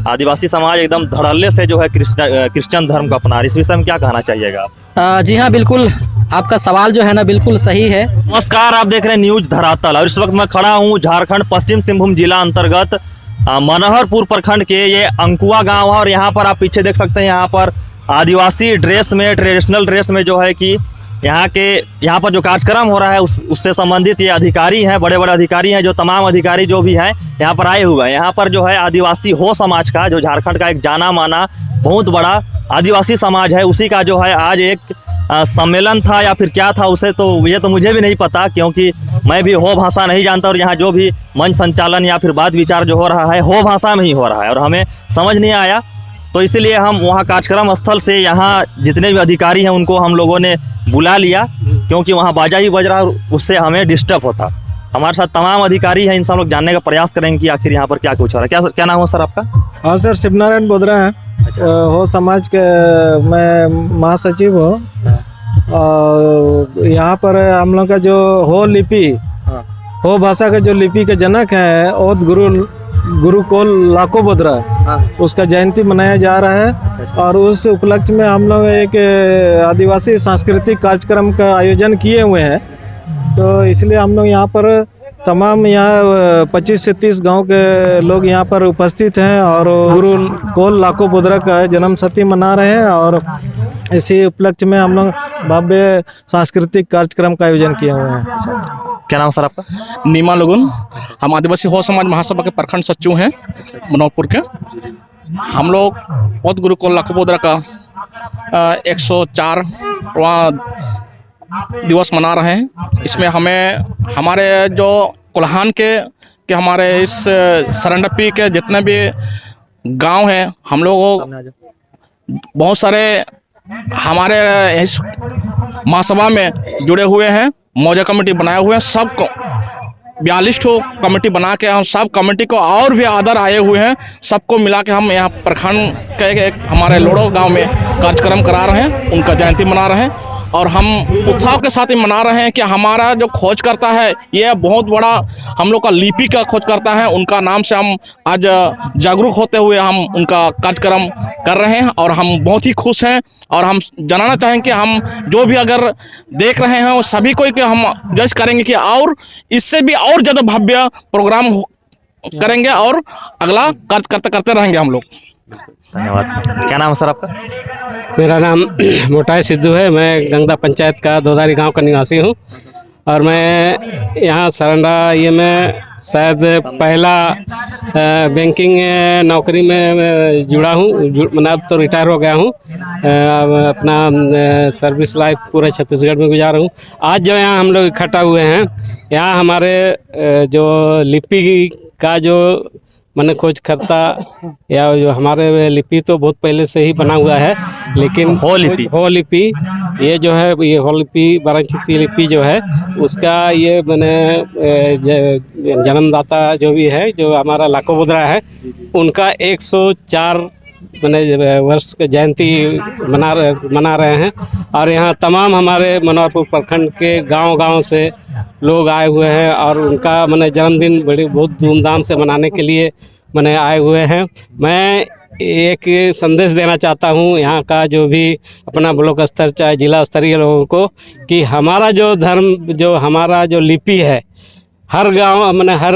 आदिवासी समाज एकदम धड़ल्ले से जो है क्रिश्चियन धर्म को अपना रही है। इस विषय में क्या कहना चाहिएगा आप? जी हाँ, बिल्कुल आपका सवाल जो है ना बिल्कुल सही है। नमस्कार, आप देख रहे हैं न्यूज धरातल और इस वक्त मैं खड़ा हूँ झारखंड पश्चिम सिंहभूम जिला अंतर्गत मनोहरपुर प्रखंड के ये अंकुआ गांव है और यहाँ पर आप पीछे देख सकते हैं, यहाँ पर आदिवासी ड्रेस में, ट्रेडिशनल ड्रेस में जो है कि यहाँ पर जो कार्यक्रम हो रहा है उससे संबंधित ये अधिकारी हैं, बड़े बड़े अधिकारी हैं, जो तमाम अधिकारी जो भी हैं यहाँ पर आए हुए हैं। यहाँ पर जो है आदिवासी हो समाज का, जो झारखंड का एक जाना माना बहुत बड़ा आदिवासी समाज है, उसी का जो है आज एक सम्मेलन था या फिर क्या था उसे तो ये तो मुझे भी नहीं पता, क्योंकि मैं भी हो भाषा नहीं जानता और यहाँ जो भी मंच संचालन या फिर बात विचार जो हो रहा है हो भाषा में ही हो रहा है और हमें समझ नहीं आया, तो इसीलिए हम वहाँ कार्यक्रम स्थल से यहाँ जितने भी अधिकारी हैं उनको हम लोगों ने बुला लिया, क्योंकि वहाँ बाजा ही बज रहा, उससे हमें डिस्टर्ब होता। हमारे साथ तमाम अधिकारी हैं, इनसे हम लोग जानने का प्रयास करेंगे कि आखिर यहाँ पर क्या कुछ हो रहा है। क्या नाम है सर आपका? हाँ सर, शिवनारायण बोदरा है। अच्छा। हो समाज के मैं महासचिव हूँ। यहाँ पर हम लोग का जो हो लिपि, हो भाषा के जो लिपि के जनक है ओद गुरुकुल लाको बोदरा, उसका जयंती मनाया जा रहा है और उस उपलक्ष्य में हम लोग एक आदिवासी सांस्कृतिक कार्यक्रम का आयोजन किए हुए हैं। तो इसलिए हम लोग यहाँ पर तमाम 25 से 30 गांव के लोग यहाँ पर उपस्थित हैं और गुरुकुल लाको बोदरा का जन्म शती मना रहे हैं और इसी उपलक्ष्य में हम लोग भव्य सांस्कृतिक कार्यक्रम का आयोजन किए हुए हैं। क्या नाम सर आपका? नीमा लोगुन, हम आदिवासी हो समाज महासभा के प्रखंड सचिव हैं मनोहरपुर के। हम लोग ओद गुरुकुल लाको बोदरा का 104वां दिवस मना रहे हैं। इसमें हमें हमारे जो कोल्हान के हमारे इस सरंडपी के जितने भी गांव हैं, हम लोग बहुत सारे हमारे इस महासभा में जुड़े हुए हैं, मौजा कमेटी बनाए हुए हैं। सब 42 कमेटी बना के हम सब कमेटी को और भी आदर आए हुए हैं, सबको मिला के हम यहाँ प्रखंड के एक हमारे लोड़ो गांव में कार्यक्रम करा रहे हैं, उनका जयंती मना रहे हैं और हम उत्साह के साथ ही मना रहे हैं कि हमारा जो खोज करता है ये बहुत बड़ा हम लोग का लिपि का खोज करता है, उनका नाम से हम आज जागरूक होते हुए हम उनका कार्यक्रम कर रहे हैं और हम बहुत ही खुश हैं और हम जानना चाहेंगे कि हम जो भी अगर देख रहे हैं वो सभी को कि हम जज करेंगे कि और इससे भी और ज़्यादा भव्य प्रोग्राम करेंगे और अगला कार्य करते रहेंगे हम लोग। धन्यवाद। क्या नाम है सर आपका? मेरा नाम मोटाई सिद्धू है। मैं गंगदा पंचायत का दोदारी गांव का निवासी हूं और मैं यहाँ सरंडा ये में शायद पहला बैंकिंग नौकरी में जुड़ा हूँ, मतलब अब तो रिटायर हो गया हूँ। अपना सर्विस लाइफ पूरे छत्तीसगढ़ में गुजारा हूँ। आज जो यहाँ हम लोग इकट्ठा हुए हैं, यहाँ हमारे जो लिपि का जो मैंने खोज करता या जो हमारे लिपि तो बहुत पहले से ही बना हुआ है, लेकिन हो लिपि ये जो है, ये हो लिपि बारांचीती लिपि जो है उसका ये मैंने जन्मदाता जो भी है, जो हमारा लाको बोदरा है, उनका 104 मैंने वर्ष का जयंती मना रहे हैं और यहाँ तमाम हमारे मनोहरपुर प्रखंड के गांव से लोग आए हुए हैं और उनका मैंने जन्मदिन बहुत धूमधाम से मनाने के लिए मैंने आए हुए हैं। मैं एक संदेश देना चाहता हूँ यहाँ का जो भी अपना ब्लॉक स्तर चाहे जिला स्तरीय लोगों को, कि हमारा जो धर्म, जो हमारा जो लिपि है, हर गांव मैंने हर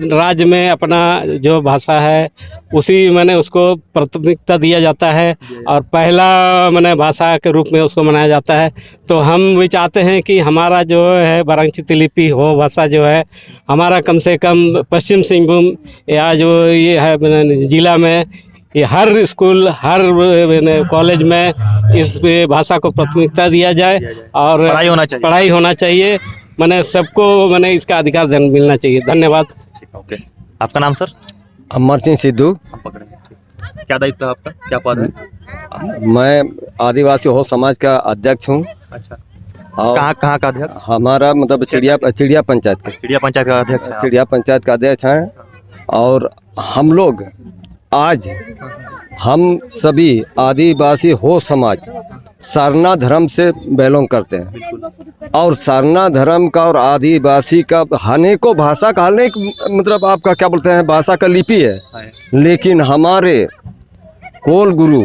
राज्य में अपना जो भाषा है उसी मैंने उसको प्राथमिकता दिया जाता है और पहला मैंने भाषा के रूप में उसको मनाया जाता है। तो हम भी चाहते हैं कि हमारा जो है बारांचीती लिपि हो भाषा जो है हमारा कम से कम पश्चिम सिंहभूम या जो ये है जिला में, ये हर स्कूल हर कॉलेज में इस भाषा को प्राथमिकता दिया जाए और पढ़ाई होना चाहिए। मैंने सबको मैंने इसका अधिकार मिलना चाहिए। धन्यवाद। ओके, आपका नाम सर? अमर सिंह सिद्धू। क्या दायित्व है आपका, क्या पद है? मैं आदिवासी हो समाज का अध्यक्ष हूँ। अच्छा, कहाँ का अध्यक्ष? हमारा मतलब चिड़िया पंचायत का अध्यक्ष। चिड़िया पंचायत का अध्यक्ष हैं और हम लोग आज हम सभी आदिवासी हो समाज सरना धर्म से बिलोंग करते हैं और सरना धर्म का और आदिवासी का अनेकों भाषा का अनेक मतलब आपका क्या बोलते हैं भाषा का लिपि है, लेकिन हमारे कोल गुरु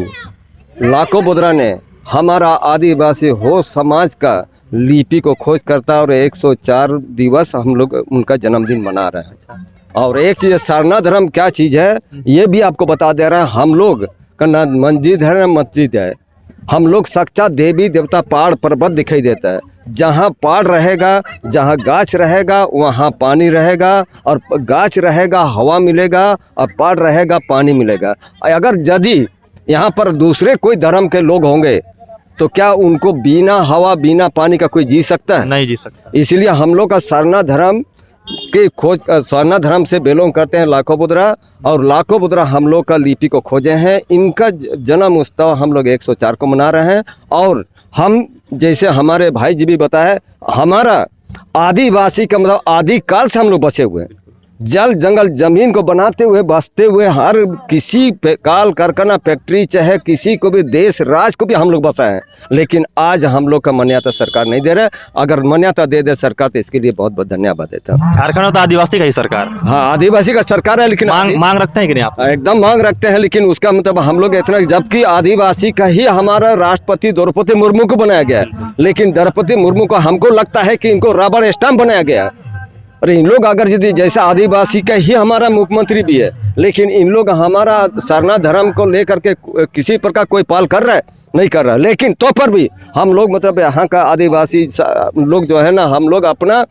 लाखो बोदरा ने हमारा आदिवासी हो समाज का लिपि को खोज करता और 104 दिवस हम लोग उनका जन्मदिन मना रहे हैं। और एक चीज़ सरना धर्म क्या चीज़ है ये भी आपको बता दे रहा है, हम लोग का ना मस्जिद है ना मस्जिद है, हम लोग सच्चा देवी देवता पहाड़ पर्वत दिखाई देता है। जहाँ पहाड़ रहेगा, जहाँ गाछ रहेगा वहाँ पानी रहेगा, और गाछ रहेगा हवा मिलेगा, और पहाड़ रहेगा पानी मिलेगा। अगर यदि यहाँ पर दूसरे कोई धर्म के लोग होंगे तो क्या उनको बिना हवा बिना पानी का कोई जी सकता है? नहीं जी सकता। इसलिए हम लोग का सरना धर्म की खोज, सरना धर्म से बिलोंग करते हैं लाखो बुद्रा, और लाखो बुद्रा हम लोग का लिपि को खोजे हैं। इनका जन्म उत्सव हम लोग 104 को मना रहे हैं। और हम जैसे हमारे भाई जी भी बताए, हमारा आदिवासी का मतलब आदिकाल से हम लोग बसे हुए हैं, जल जंगल जमीन को बनाते हुए बसते हुए, हर किसी काल कारखाना फैक्ट्री चाहे किसी को भी देश राज को भी हम लोग बसा है। लेकिन आज हम लोग का मान्यता सरकार नहीं दे रहा है। अगर मान्यता दे दे सरकार तो इसके लिए बहुत बहुत धन्यवाद देता हूँ। झारखंड में तो आदिवासी का ही सरकार, हाँ आदिवासी का सरकार है, लेकिन मांग रखते हैं कि नहीं आप? एकदम मांग रखते हैं, लेकिन उसका मतलब हम लोग इतना, जबकि आदिवासी का ही हमारा राष्ट्रपति द्रौपदी मुर्मू को बनाया गया है, लेकिन द्रौपदी मुर्मू को हमको लगता है कि इनको रबड़ स्टैम्प बनाया गया है। और इन लोग अगर यदि जैसा आदिवासी का ही हमारा मुख्यमंत्री भी है, लेकिन इन लोग हमारा सरना धर्म को लेकर के किसी प्रकार कोई पाल कर रहा है नहीं कर रहा है। लेकिन तो पर भी हम लोग मतलब यहाँ का आदिवासी लोग जो है ना, हम लोग अपना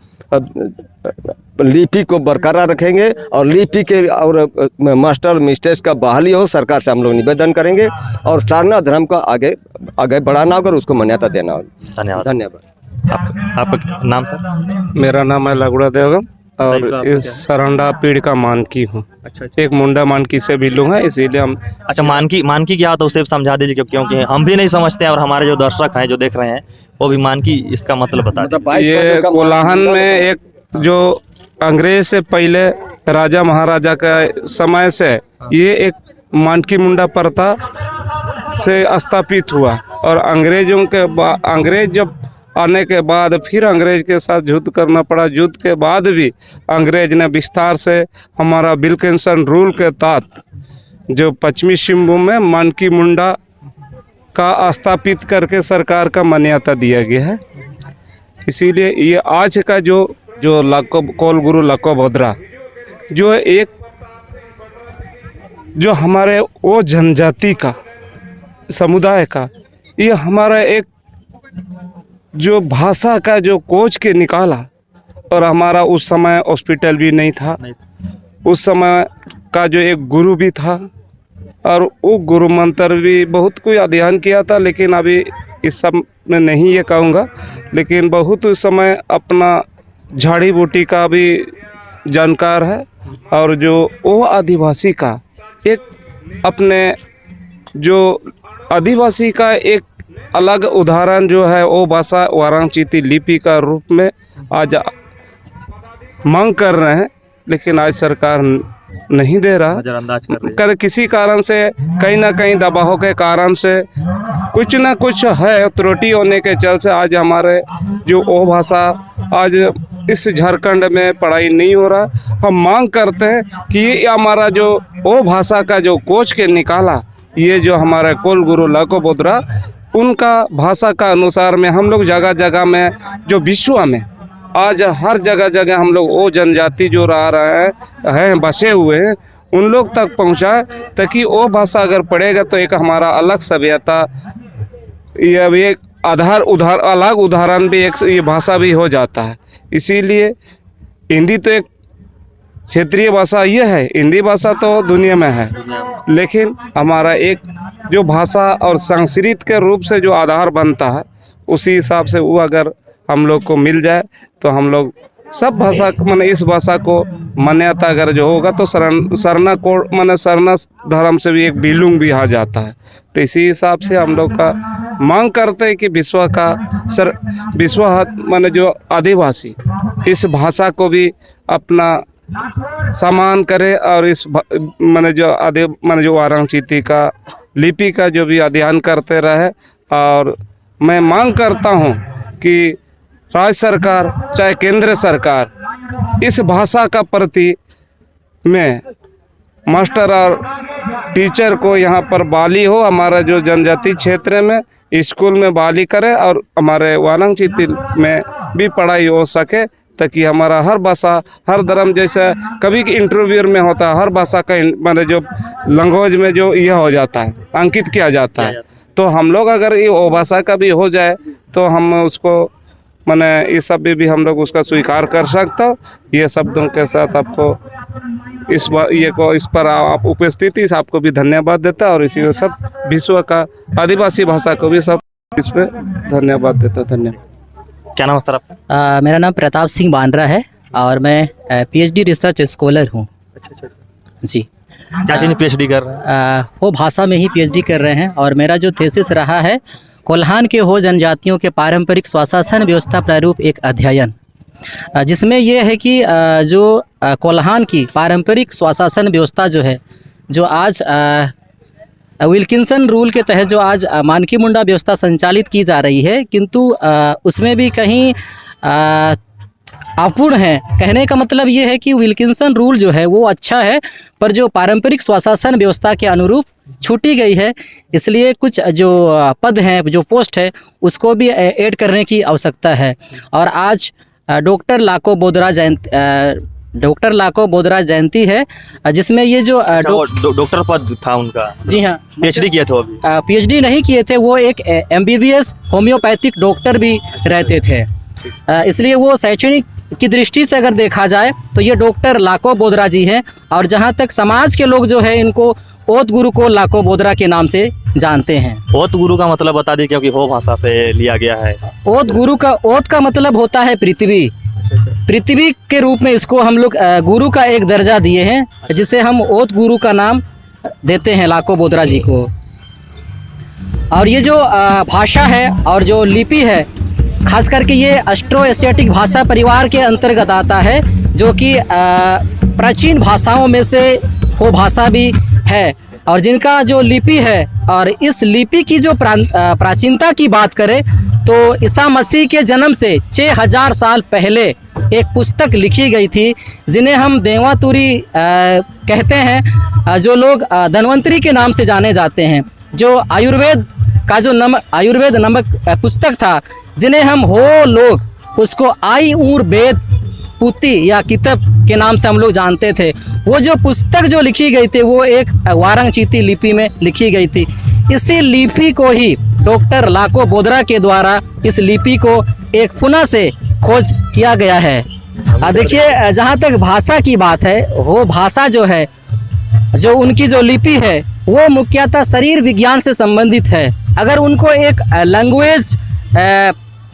लिपि को बरकरार रखेंगे और लिपि के और मास्टर मिस्ट्रेस का बहाली हो, सरकार से हम लोग निवेदन करेंगे और सरना धर्म को आगे आगे बढ़ाना होगा और उसको मान्यता देना होगा। धन्यवाद। धन्यवाद। आपका नाम सर? मेरा नाम है लगुड़ा देवगम और इस सरंडा पीढ़ का मानकी हूँ। अच्छा एक मुंडा मानकी से बिलोंग है, इसीलिए हम। अच्छा, मानकी क्या होता है उसे समझा दीजिए, क्योंकि हम भी नहीं समझते हैं और हमारे जो दर्शक हैं जो देख रहे हैं वो भी मानकी इसका मतलब बता दें। ये कोलाहन में एक जो अंग्रेज से पहले राजा महाराजा का समय से ये एक मानकी मुंडा प्रथा से स्थापित हुआ, और अंग्रेजों के अंग्रेज जब आने के बाद फिर अंग्रेज के साथ युद्ध करना पड़ा। युद्ध के बाद भी अंग्रेज ने विस्तार से हमारा विल्किंसन रूल के तहत जो पश्चिमी सिंहभूम में मानकी मुंडा का स्थापित करके सरकार का मान्यता दिया गया है। इसीलिए ये आज का जो कोल गुरु लाखो बोदरा जो एक जो हमारे वो जनजाति का समुदाय का, ये हमारा एक जो भाषा का जो खोज के निकाला, और हमारा उस समय हॉस्पिटल भी नहीं था, उस समय का जो एक गुरु भी था, और वो गुरु मंत्र भी बहुत कोई अध्ययन किया था, लेकिन अभी इस सब में नहीं ये कहूँगा, लेकिन बहुत उस समय अपना झाड़ी बूटी का भी जानकार है। और जो वो आदिवासी का एक अपने जो आदिवासी का एक अलग उदाहरण जो है वो भाषा वाराणसी लिपि का रूप में आज मांग कर रहे हैं, लेकिन आज सरकार नहीं दे रहा, नजरअंदाज कर रही कर किसी कारण से, कहीं ना कहीं दबाव के कारण से कुछ ना कुछ है त्रुटि होने के चल से आज हमारे जो वो भाषा आज इस झारखंड में पढ़ाई नहीं हो रहा। हम मांग करते हैं कि ये हमारा जो वो भाषा का जो खोज के निकाला, ये जो हमारे कुल गुरु लाखो बोदरा उनका भाषा का अनुसार में हम लोग जगह जगह में जो विश्व में आज हर जगह जगह हम लोग वो जनजाति जो रह रहे हैं बसे हुए हैं उन लोग तक पहुंचाए, ताकि वो भाषा अगर पढ़ेगा तो एक हमारा अलग सभ्यता, यह भी एक अलग उदाहरण भी एक ये भाषा भी हो जाता है। इसीलिए हिंदी तो एक क्षेत्रीय भाषा ये है, हिंदी भाषा तो दुनिया में है, लेकिन हमारा एक जो भाषा और संस्कृत के रूप से जो आधार बनता है, उसी हिसाब से वो अगर हम लोग को मिल जाए तो हम लोग सब भाषा माने इस भाषा को मान्यता अगर जो होगा तो सरना को माने सरना धर्म से भी एक बिलोंग भी आ जाता है। तो इसी हिसाब से हम लोग का मांग करते हैं कि विश्व माने जो आदिवासी इस भाषा को भी अपना सम्मान करे, और इस माने जो वाराणसी का लिपि का जो भी अध्ययन करते रहे, और मैं मांग करता हूँ कि राज्य सरकार चाहे केंद्र सरकार इस भाषा का प्रति में मास्टर और टीचर को यहाँ पर बहाली हो, हमारा जो जनजाति क्षेत्र में स्कूल में बहाली करे और हमारे वारंग चीती में भी पढ़ाई हो सके, ताकि हमारा हर भाषा हर धर्म जैसे कभी इंटरव्यू में होता है हर भाषा का मैंने जो लैंग्वेज में जो यह हो जाता है अंकित किया जाता है, तो हम लोग अगर ये वो भाषा का भी हो जाए तो हम उसको मैंने इस सब भी हम लोग उसका स्वीकार कर सकते हो। ये शब्दों के साथ आपको इस पर आप उपस्थिति से आपको भी धन्यवाद देता और इसी में सब विश्व का आदिवासी भाषा को भी सब इस पे धन्यवाद देता। धन्यवाद। क्या नाम है सर आपका? मेरा नाम प्रताप सिंह बांद्रा है और मैं पीएचडी रिसर्च स्कॉलर हूँ। जी। क्या चीज़ पीएचडी कर रहे हैं? वो भाषा में ही पीएचडी कर रहे हैं और मेरा जो थीसिस रहा है कोल्हान के हो जनजातियों के पारंपरिक स्वशासन व्यवस्था प्रारूप एक अध्ययन, जिसमें ये है कि जो कोल्हान की पारंपरिक स्वशासन व्यवस्था जो है, जो आज विल्किंसन रूल के तहत जो आज मानकी मुंडा व्यवस्था संचालित की जा रही है, किंतु उसमें भी कहीं अपूर्ण है। कहने का मतलब ये है कि विल्किंसन रूल जो है वो अच्छा है, पर जो पारंपरिक स्वशासन व्यवस्था के अनुरूप छूटी गई है, इसलिए कुछ जो पद हैं, जो पोस्ट है, उसको भी ऐड करने की आवश्यकता है। और आज डॉक्टर लाको बोदरा जयंती है, जिसमें ये जो डॉक्टर पद था उनका। जी हाँ, पीएचडी किए थे वो अभी? पीएचडी नहीं किए थे, वो एक एमबीबीएस होम्योपैथिक डॉक्टर भी रहते थे, इसलिए वो शैक्षणिक की दृष्टि से अगर देखा जाए तो ये डॉक्टर लाको बोदरा जी हैं। और जहाँ तक समाज के लोग जो है इनको ओत गुरु को लाको बोदरा के नाम से जानते हैं। ओत गुरु का मतलब बता दी, क्योंकि हो भाषा से लिया गया है। ओत का मतलब होता है पृथ्वी। पृथ्वी के रूप में इसको हम लोग गुरु का एक दर्जा दिए हैं, जिसे हम ओत गुरु का नाम देते हैं लाको बोदरा जी को। और ये जो भाषा है और जो लिपि है, खास करके ये ऑस्ट्रो एशियाटिक भाषा परिवार के अंतर्गत आता है, जो कि प्राचीन भाषाओं में से हो भाषा भी है। और जिनका जो लिपि है, और इस लिपि की जो प्राचीनता की बात करें तो ईसा मसीह के जन्म से 6000 साल पहले एक पुस्तक लिखी गई थी, जिन्हें हम देवातुरी कहते हैं, जो लोग धन्वंतरी के नाम से जाने जाते हैं। जो आयुर्वेद का जो आयुर्वेद नामक पुस्तक था, जिन्हें हम हो लोग उसको आयुर्वेद पुती या किताब के नाम से हम लोग जानते थे। वो जो पुस्तक जो लिखी गई थी वो एक वारंग चीती लिपि में लिखी गई थी। इसी लिपि को ही डॉक्टर लाको बोदरा के द्वारा इस लिपि को एक पुनः से खोज किया गया है। देखिए, जहाँ तक भाषा की बात है, वो भाषा जो है, जो उनकी जो लिपि है, वो मुख्यतः शरीर विज्ञान से संबंधित है। अगर उनको एक लैंग्वेज,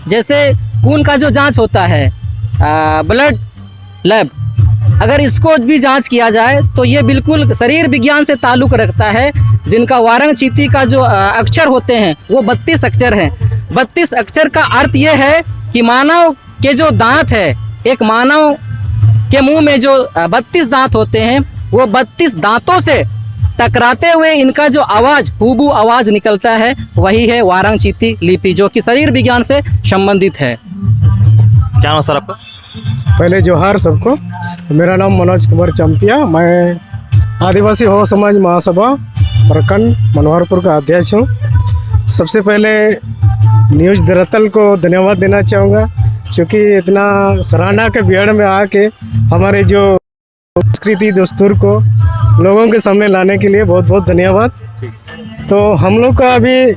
जैसे खून का जो जांच होता है, ब्लड लैब, अगर इसको भी जांच किया जाए तो ये बिल्कुल शरीर विज्ञान से ताल्लुक़ रखता है। जिनका वारंग चीती का जो अक्षर होते हैं वो 32 अक्षर हैं। 32 अक्षर का अर्थ ये है कि मानव के जो दांत है, एक मानव के मुंह में जो 32 दांत होते हैं, वो 32 दांतों से टकराते हुए इनका जो आवाज़, हुबू आवाज़ निकलता है, वही है वारंग चीती लिपि, जो कि शरीर विज्ञान से संबंधित है। क्या नाम सर आपका? पहले जोहार सबको। मेरा नाम मनोज कुमार चंपिया, मैं आदिवासी हो समाज महासभा प्रखंड मनोहरपुर का अध्यक्ष हूँ। सबसे पहले न्यूज़ धरातल को धन्यवाद देना चाहूँगा, क्योंकि इतना सराहना के बिहार में आके हमारे जो संस्कृति दस्तूर को लोगों के सामने लाने के लिए बहुत बहुत धन्यवाद। तो हम लोग का अभी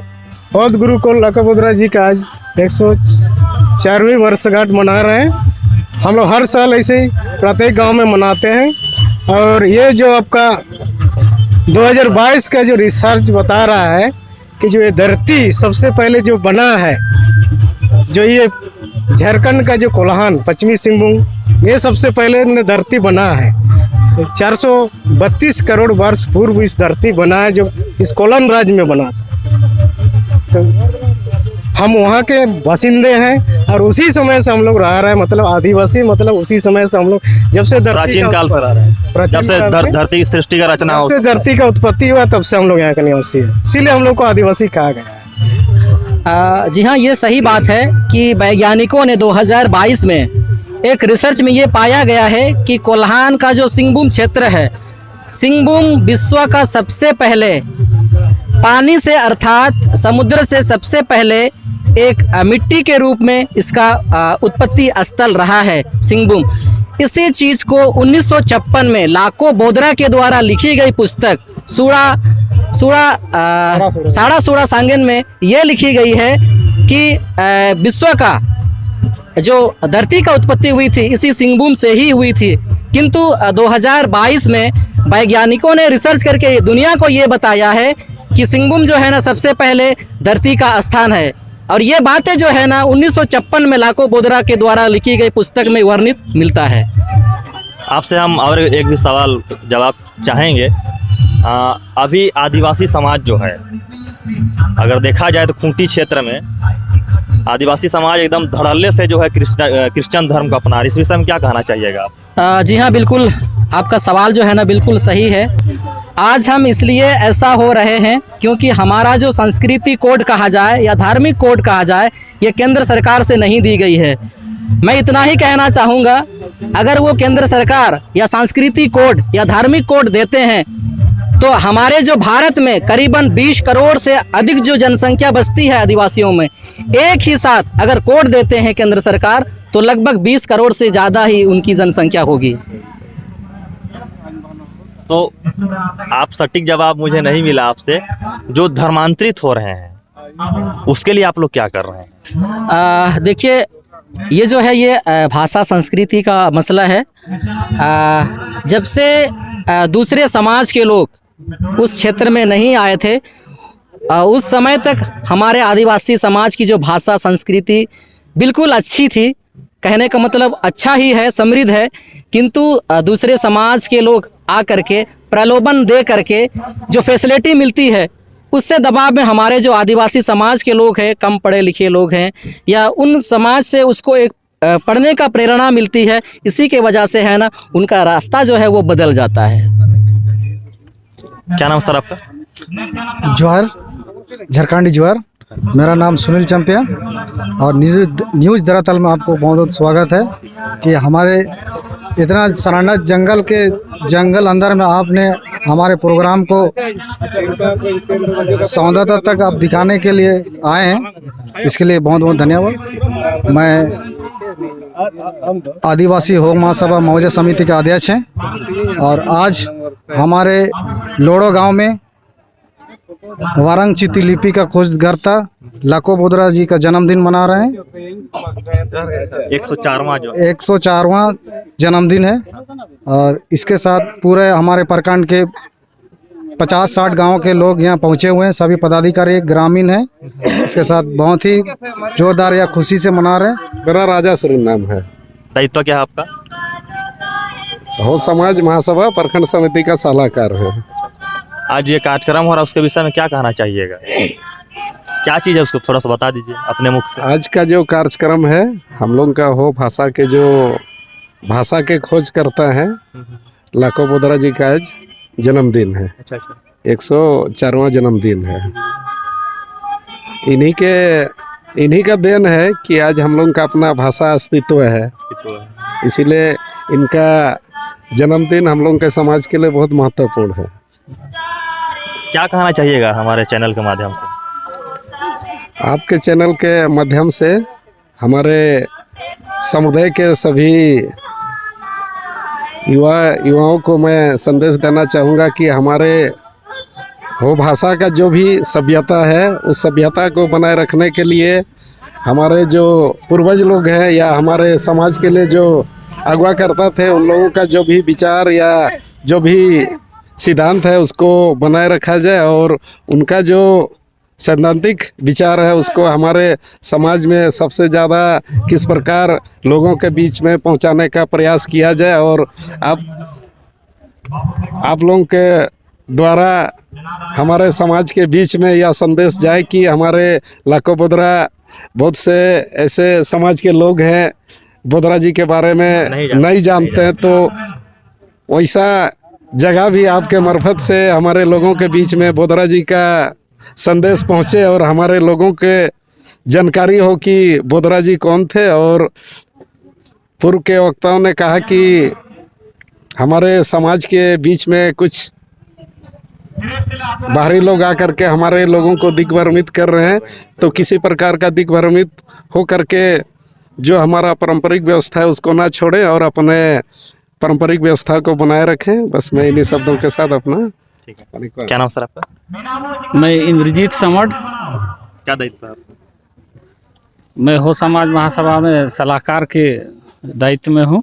ओत गुरु को लाको बोदरा जी का आज 104वीं वर्षगांठ मना रहे हैं। हम लोग हर साल ऐसे ही प्रत्येक गांव में मनाते हैं। और ये जो आपका 2022 का जो रिसर्च बता रहा है कि जो ये धरती सबसे पहले जो बना है, जो ये झारखंड का जो कोल्हान, पश्चिमी सिंहभूम, ये सबसे पहले धरती बना है। 432 करोड़ वर्ष पूर्व इस धरती बना है, जो इस कोल्हान राज्य में बना था। तो हम वहाँ के बासिंदे हैं और उसी समय से हम लोग रह रहे हैं, मतलब आदिवासी, मतलब उसी समय से हम लोग, जब से प्राचीन काल से रह रहे हैं, जब से धरती की सृष्टि का रचना हो, धरती का उत्पत्ति हुआ, तब से हम लोग यहाँ के निवासी हैं। इसीलिए हम लोग को आदिवासी कहा गया है। जी हाँ, ये सही बात है कि वैज्ञानिकों ने 2022 में एक रिसर्च में ये पाया गया है कि कोल्हान का जो सिंहभूम क्षेत्र है, सिंहभूम विश्व का सबसे पहले पानी से अर्थात समुद्र से सबसे पहले एक मिट्टी के रूप में इसका उत्पत्ति स्थल रहा है सिंहभूम। इसी चीज़ को 1956 में लाको बोदरा के द्वारा लिखी गई पुस्तक साड़ा सूड़ा सांगेन में ये लिखी गई है कि विश्व का जो धरती का उत्पत्ति हुई थी इसी सिंहभूम से ही हुई थी। किंतु 2022 में वैज्ञानिकों ने रिसर्च करके दुनिया को ये बताया है कि सिंहभूम जो है ना सबसे पहले धरती का स्थान है। और ये बातें जो है ना 1956 में लाको बोदरा के द्वारा लिखी गई पुस्तक में वर्णित मिलता है। आपसे हम और एक भी सवाल जवाब चाहेंगे। अभी आदिवासी समाज जो है, अगर देखा जाए तो खूंटी क्षेत्र में आदिवासी समाज एकदम धड़ल्ले से जो है क्रिश्चियन धर्म को अपना रही है। इस विषय में क्या कहना चाहिएगा आप? जी हाँ, बिल्कुल आपका सवाल जो है ना बिल्कुल सही है। आज हम इसलिए ऐसा हो रहे हैं क्योंकि हमारा जो संस्कृति कोड कहा जाए या धार्मिक कोड कहा जाए ये केंद्र सरकार से नहीं दी गई है। मैं इतना ही कहना चाहूँगा, अगर वो केंद्र सरकार या संस्कृति कोड या धार्मिक कोड देते हैं तो हमारे जो भारत में करीबन 20 करोड़ से अधिक जो जनसंख्या बसती है आदिवासियों में, एक ही साथ अगर कोड देते हैं केंद्र सरकार तो लगभग 20 करोड़ से ज़्यादा ही उनकी जनसंख्या होगी। तो आप सटीक जवाब मुझे नहीं मिला आपसे। जो धर्मांतरित हो रहे हैं उसके लिए आप लोग क्या कर रहे हैं? देखिए, ये जो है ये भाषा संस्कृति का मसला है। जब से दूसरे समाज के लोग उस क्षेत्र में नहीं आए थे, उस समय तक हमारे आदिवासी समाज की जो भाषा संस्कृति बिल्कुल अच्छी थी। कहने का मतलब अच्छा ही है, समृद्ध है। किंतु दूसरे समाज के लोग आ करके प्रलोभन दे करके जो फैसिलिटी मिलती है उससे दबाव में हमारे जो आदिवासी समाज के लोग हैं, कम पढ़े लिखे लोग हैं या उन समाज से उसको एक पढ़ने का प्रेरणा मिलती है, इसी के वजह से है ना उनका रास्ता जो है वो बदल जाता है। क्या नाम सर आपका? जवाहर, झारखंडी जवाहर। मेरा नाम सुनील चंपिया और न्यूज़ धरातल में आपको बहुत बहुत स्वागत है कि हमारे इतना सराहना जंगल अंदर में आपने हमारे प्रोग्राम को संवाददाता तक आप दिखाने के लिए आए हैं, इसके लिए बहुत बहुत धन्यवाद। मैं आदिवासी हो महासभा मौजा समिति के अध्यक्ष हैं और आज हमारे लोड़ो गांव में वारंग चिति लिपि का खोजकर्ता लाको बोदरा जी का जन्मदिन मना रहे हैं। 104वां जन्मदिन है और इसके साथ पूरे हमारे प्रखंड के 50-60 गांव के लोग यहाँ पहुँचे हुए हैं। सभी पदाधिकारी ग्रामीण हैं। इसके साथ बहुत ही जोरदार या खुशी से मना रहे हैं। मेरा राजा सरीन नाम है। दायित्व क्या है आपका? हो समाज महासभा प्रखंड समिति का सलाहकार है। आज ये कार्यक्रम हो रहा है उसके विषय में क्या कहना चाहिएगा? क्या चीज़ है उसको थोड़ा सा बता दीजिए अपने मुख से। आज का जो कार्यक्रम है हम लोग का हो भाषा के खोज करता है लाको बोदरा जी का आज जन्मदिन है। 104वां जन्मदिन है। इन्हीं का देन है कि आज हम लोग का अपना भाषा अस्तित्व है। इसीलिए इनका जन्मदिन हम लोग के समाज के लिए बहुत महत्वपूर्ण है। क्या कहना चाहिएगा हमारे चैनल के माध्यम से? आपके चैनल के माध्यम से हमारे समुदाय के सभी युवाओं को मैं संदेश देना चाहूँगा कि हमारे हो भाषा का जो भी सभ्यता है उस सभ्यता को बनाए रखने के लिए हमारे जो पूर्वज लोग हैं या हमारे समाज के लिए जो अगवा करता थे उन लोगों का जो भी विचार या जो भी सिद्धांत है उसको बनाए रखा जाए और उनका जो सैद्धांतिक विचार है उसको हमारे समाज में सबसे ज़्यादा किस प्रकार लोगों के बीच में पहुंचाने का प्रयास किया जाए और आप लोगों के द्वारा हमारे समाज के बीच में यह संदेश जाए कि हमारे लाको बोदरा बहुत से ऐसे समाज के लोग हैं बोदरा जी के बारे में नहीं जानते हैं, तो वैसा जगह भी आपके मार्फत से हमारे लोगों के बीच में बोदरा जी का संदेश पहुँचे और हमारे लोगों के जानकारी हो कि बोधरा जी कौन थे। और पूर्व के वक्ताओं ने कहा कि हमारे समाज के बीच में कुछ बाहरी लोग आकर के हमारे लोगों को दिग्भ्रमित कर रहे हैं, तो किसी प्रकार का दिग्भ्रमित हो करके जो हमारा पारंपरिक व्यवस्था है उसको ना छोड़ें और अपने पारंपरिक व्यवस्था को बनाए रखें। बस मैं इन्हीं शब्दों के साथ अपना ठीक है, क्या नाम सर आपका? मैं इंद्रजीत समढ़, क्या दायित्व है आपका? मैं हो समाज महासभा में सलाहकार के दायित्व में हूँ।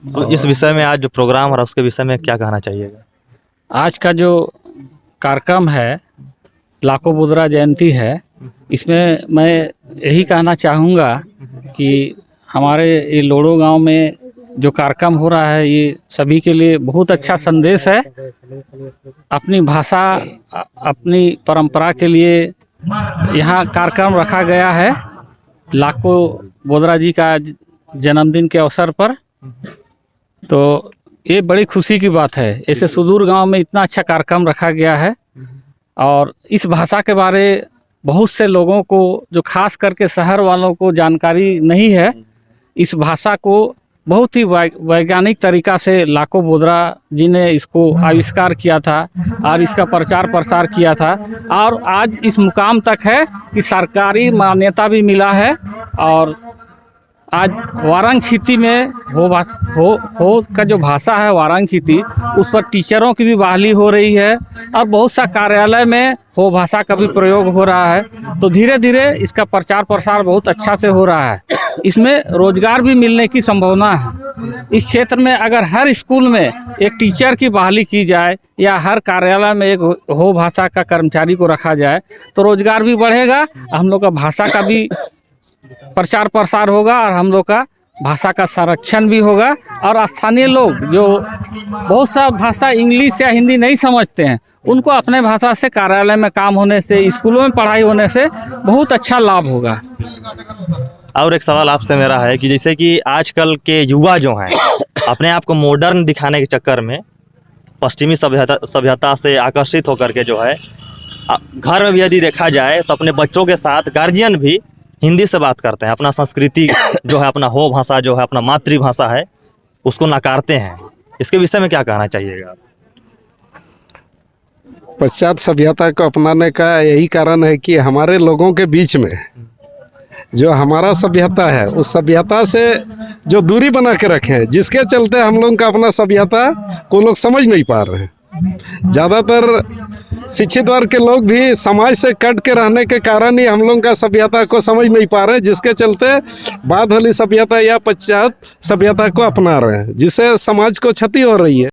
तो इस विषय में आज जो प्रोग्राम हो रहा है उसके विषय में क्या कहना चाहिएगा? आज का जो कार्यक्रम है लाखो बोधरा जयंती है, इसमें मैं यही कहना चाहूँगा कि हमारे ये लोड़ो गांव में जो कार्यक्रम हो रहा है ये सभी के लिए बहुत अच्छा संदेश है। अपनी भाषा अपनी परंपरा के लिए यहाँ कार्यक्रम रखा गया है लाखो बोधरा जी का जन्मदिन के अवसर पर। तो ये बड़ी खुशी की बात है, ऐसे सुदूर गांव में इतना अच्छा कार्यक्रम रखा गया है। और इस भाषा के बारे बहुत से लोगों को, जो खास करके शहर वालों को जानकारी नहीं है, इस भाषा को बहुत ही वैज्ञानिक तरीका से लाखो बोधरा जी ने इसको आविष्कार किया था और इसका प्रचार प्रसार किया था और आज इस मुकाम तक है कि सरकारी मान्यता भी मिला है। और आज वारंग क्षिति में हो का जो भाषा है वारंग क्षिति, उस पर टीचरों की भी बहाली हो रही है और बहुत सा कार्यालय में हो भाषा का भी प्रयोग हो रहा है। तो धीरे धीरे इसका प्रचार प्रसार बहुत अच्छा से हो रहा है। इसमें रोजगार भी मिलने की संभावना है। इस क्षेत्र में अगर हर स्कूल में एक टीचर की बहाली की जाए या हर कार्यालय में एक हो भाषा का कर्मचारी को रखा जाए तो रोजगार भी बढ़ेगा, हम लोग का भाषा का भी प्रचार प्रसार होगा और हम लोग का भाषा का संरक्षण भी होगा। और स्थानीय लोग जो बहुत सा भाषा इंग्लिश या हिंदी नहीं समझते हैं, उनको अपने भाषा से कार्यालय में काम होने से, स्कूलों में पढ़ाई होने से बहुत अच्छा लाभ होगा। और एक सवाल आपसे मेरा है कि जैसे कि आजकल के युवा जो हैं अपने आप को मॉडर्न दिखाने के चक्कर में पश्चिमी सभ्यता से आकर्षित होकर के जो है घर में भी यदि देखा जाए तो अपने बच्चों के साथ गार्जियन भी हिंदी से बात करते हैं। अपना संस्कृति जो है, अपना हो भाषा जो है, अपना मातृभाषा है, उसको नकारते हैं। इसके विषय में क्या कहना चाहिएगा? पश्चात सभ्यता को अपनाने का यही कारण है कि हमारे लोगों के बीच में जो हमारा सभ्यता है उस सभ्यता से जो दूरी बना के रखे हैं, जिसके चलते हम लोग का अपना सभ्यता को लोग समझ नहीं पा रहे हैं। ज़्यादातर शिक्षित वर्ग के लोग भी समाज से कट के रहने के कारण ही हम लोग का सभ्यता को समझ नहीं पा रहे हैं, जिसके चलते बाद वाली सभ्यता या पश्चात सभ्यता को अपना रहे हैं, जिससे समाज को क्षति हो रही है।